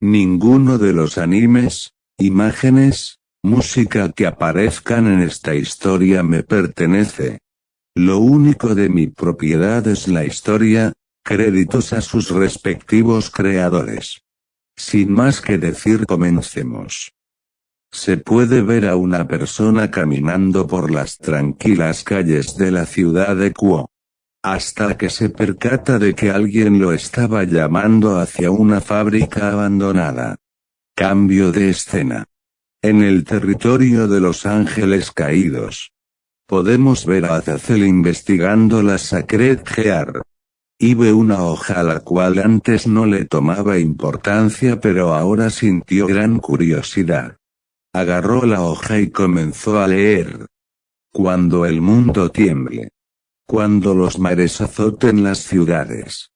Ninguno de los animes, imágenes, música que aparezcan en esta historia me pertenece. Lo único de mi propiedad es la historia, créditos a sus respectivos creadores. Sin más que decir, comencemos. Se puede ver a una persona caminando por las tranquilas calles de la ciudad de Kuo, hasta que se percata de que alguien lo estaba llamando hacia una fábrica abandonada. Cambio de escena. En el territorio de Los Ángeles Caídos, podemos ver a Azazel investigando la Sacred Gear. Y ve una hoja a la cual antes no le tomaba importancia, pero ahora sintió gran curiosidad. Agarró la hoja y comenzó a leer. Cuando el mundo tiemble. Cuando los mares azoten las ciudades.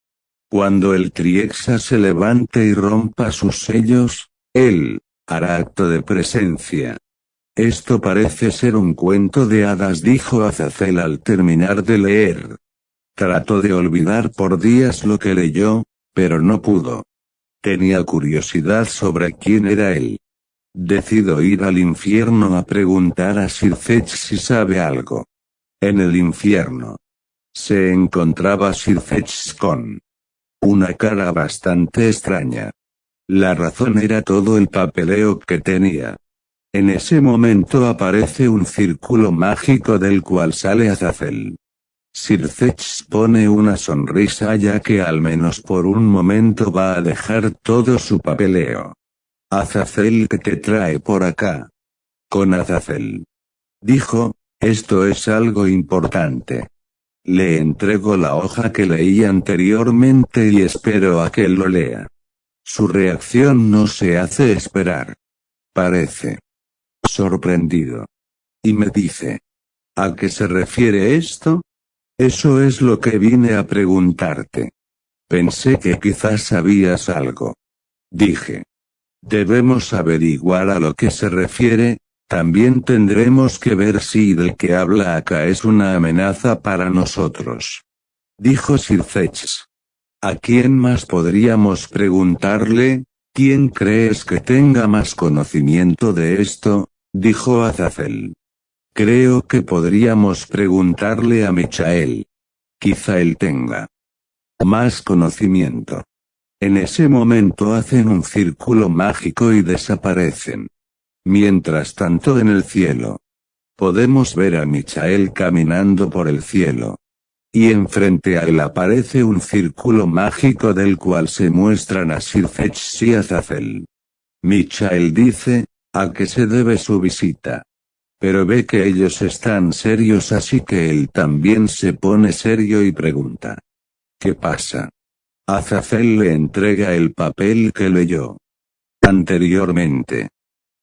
Cuando el Triexa se levante y rompa sus sellos, él hará acto de presencia. Esto parece ser un cuento de hadas, dijo Azazel al terminar de leer. Trató de olvidar por días lo que leyó, pero no pudo. Tenía curiosidad sobre quién era él. Decidió ir al infierno a preguntar a Sirfetch si sabe algo. En el infierno se encontraba Sirfetch con una cara bastante extraña. La razón era todo el papeleo que tenía. En ese momento aparece un círculo mágico del cual sale Azazel. Sirfetch pone una sonrisa ya que al menos por un momento va a dejar todo su papeleo. Azazel, ¿qué te trae por acá? Con Azazel, dijo, esto es algo importante. Le entrego la hoja que leí anteriormente y espero a que lo lea. Su reacción no se hace esperar. Parece sorprendido. Y me dice, ¿a qué se refiere esto? Eso es lo que vine a preguntarte. Pensé que quizás sabías algo. Dije. Debemos averiguar a lo que se refiere, también tendremos que ver si del que habla acá es una amenaza para nosotros. Dijo Sirfetch. ¿A quién más podríamos preguntarle? ¿Quién crees que tenga más conocimiento de esto? Dijo Azazel. Creo que podríamos preguntarle a Michael. Quizá él tenga más conocimiento. En ese momento hacen un círculo mágico y desaparecen. Mientras tanto en el cielo, podemos ver a Michael caminando por el cielo. Y enfrente a él aparece un círculo mágico del cual se muestran a Sirfetch y Azazel. Michael dice, ¿a qué se debe su visita? Pero ve que ellos están serios, así que él también se pone serio y pregunta. ¿Qué pasa? Azazel le entrega el papel que leyó anteriormente.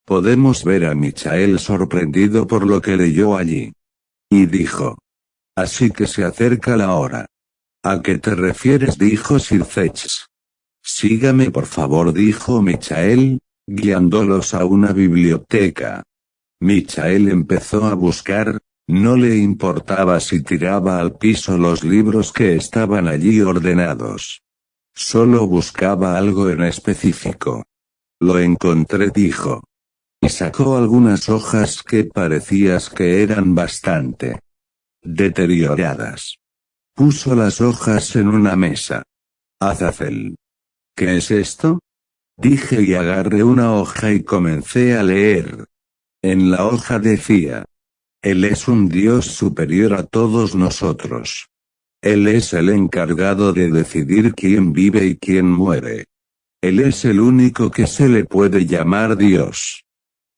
Podemos ver a Michael sorprendido por lo que leyó allí. Y dijo. Así que se acerca la hora. ¿A qué te refieres? Dijo Sirfetch. Sígame por favor, dijo Michael, guiándolos a una biblioteca. Michael empezó a buscar, no le importaba si tiraba al piso los libros que estaban allí ordenados. Solo buscaba algo en específico. Lo encontré, dijo. Y sacó algunas hojas que parecías que eran bastante deterioradas. Puso las hojas en una mesa. Azazel. ¿Qué es esto? Dije y agarré una hoja y comencé a leer. En la hoja decía. Él es un Dios superior a todos nosotros. Él es el encargado de decidir quién vive y quién muere. Él es el único que se le puede llamar Dios.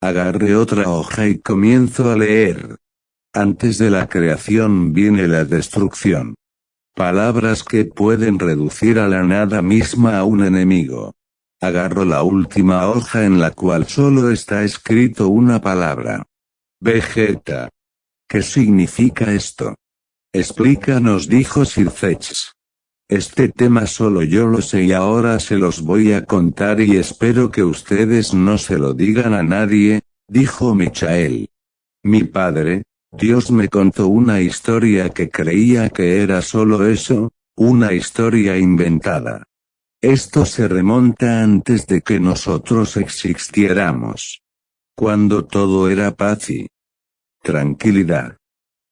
Agarré otra hoja y comienzo a leer. Antes de la creación viene la destrucción. Palabras que pueden reducir a la nada misma a un enemigo. Agarro la última hoja en la cual solo está escrito una palabra. Vegeta. ¿Qué significa esto? Explícanos, dijo Sirfetch. Este tema solo yo lo sé y ahora se los voy a contar y espero que ustedes no se lo digan a nadie, dijo Michael. Mi padre, Dios me contó una historia que creía que era solo eso, una historia inventada. Esto se remonta antes de que nosotros existiéramos. Cuando todo era paz y tranquilidad.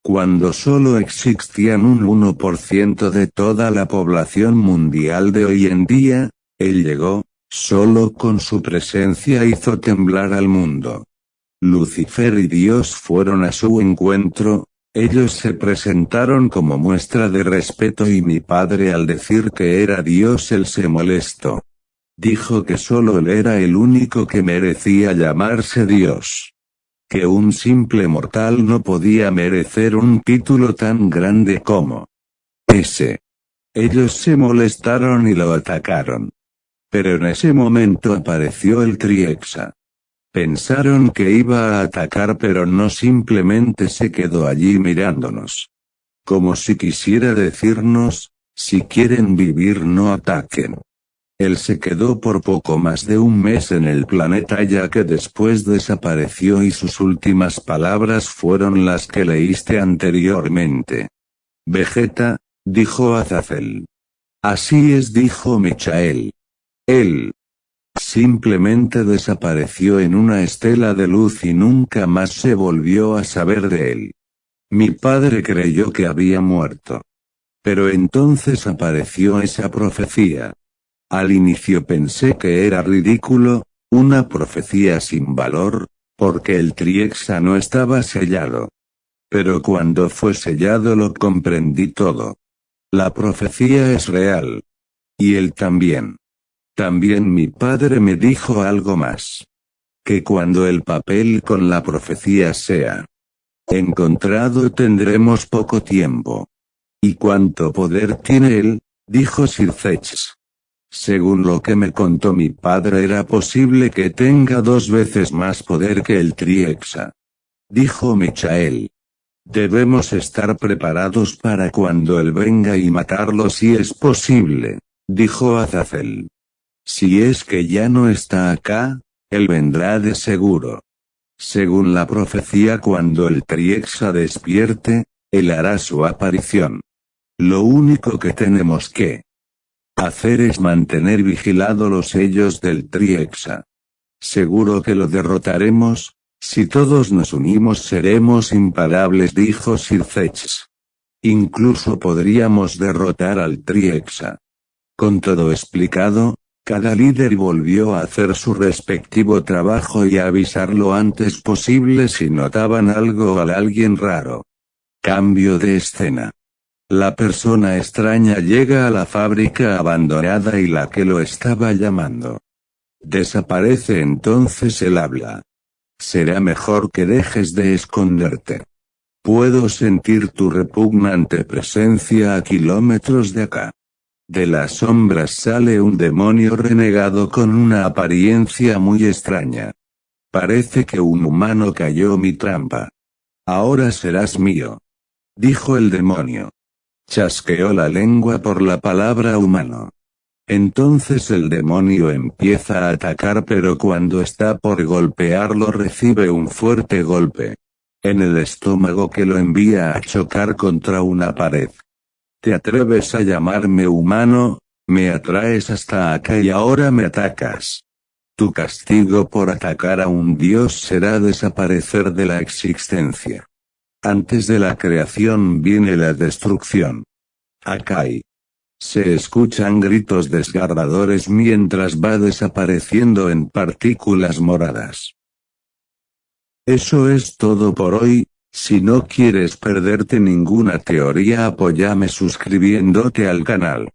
Cuando solo existían un 1% de toda la población mundial de hoy en día, Él llegó, solo con su presencia hizo temblar al mundo. Lucifer y Dios fueron a su encuentro, ellos se presentaron como muestra de respeto y mi padre al decir que era Dios él se molestó. Dijo que solo él era el único que merecía llamarse Dios. Que un simple mortal no podía merecer un título tan grande como ese. Ellos se molestaron y lo atacaron. Pero en ese momento apareció el Triexa. Pensaron que iba a atacar pero no, simplemente se quedó allí mirándonos. Como si quisiera decirnos, si quieren vivir no ataquen. Él se quedó por poco más de un mes en el planeta ya que después desapareció y sus últimas palabras fueron las que leíste anteriormente. Vegeta, dijo Azazel. Así es, dijo Michael. Él simplemente desapareció en una estela de luz y nunca más se volvió a saber de él. Mi padre creyó que había muerto. Pero entonces apareció esa profecía. Al inicio pensé que era ridículo, una profecía sin valor, porque el Triexa no estaba sellado. Pero cuando fue sellado lo comprendí todo. La profecía es real. Y él también. También mi padre me dijo algo más. Que cuando el papel con la profecía sea encontrado tendremos poco tiempo. ¿Y cuánto poder tiene él? Dijo Sir Zex. Según lo que me contó mi padre era posible que tenga 2 veces más poder que el Triexa. Dijo Michael. Debemos estar preparados para cuando él venga y matarlo si es posible, dijo Azazel. Si es que ya no está acá, él vendrá de seguro. Según la profecía, cuando el Triexa despierte, él hará su aparición. Lo único que tenemos que hacer es mantener vigilados los sellos del Triexa. Seguro que lo derrotaremos, si todos nos unimos seremos imparables, dijo Sir Zex. Incluso podríamos derrotar al Triexa. Con todo explicado, cada líder volvió a hacer su respectivo trabajo y a avisar lo antes posible si notaban algo o a alguien raro. Cambio de escena. La persona extraña llega a la fábrica abandonada y la que lo estaba llamando desaparece, entonces él habla. Será mejor que dejes de esconderte. Puedo sentir tu repugnante presencia a kilómetros de acá. De las sombras sale un demonio renegado con una apariencia muy extraña. Parece que un humano cayó mi trampa. Ahora serás mío, dijo el demonio. Chasqueó la lengua por la palabra humano. Entonces el demonio empieza a atacar, pero cuando está por golpearlo recibe un fuerte golpe en el estómago que lo envía a chocar contra una pared. ¿Te atreves a llamarme humano? Me atraes hasta acá y ahora me atacas. Tu castigo por atacar a un dios será desaparecer de la existencia. Antes de la creación viene la destrucción. Akai. Se escuchan gritos desgarradores mientras va desapareciendo en partículas moradas. Eso es todo por hoy. Si no quieres perderte ninguna teoría, apóyame suscribiéndote al canal.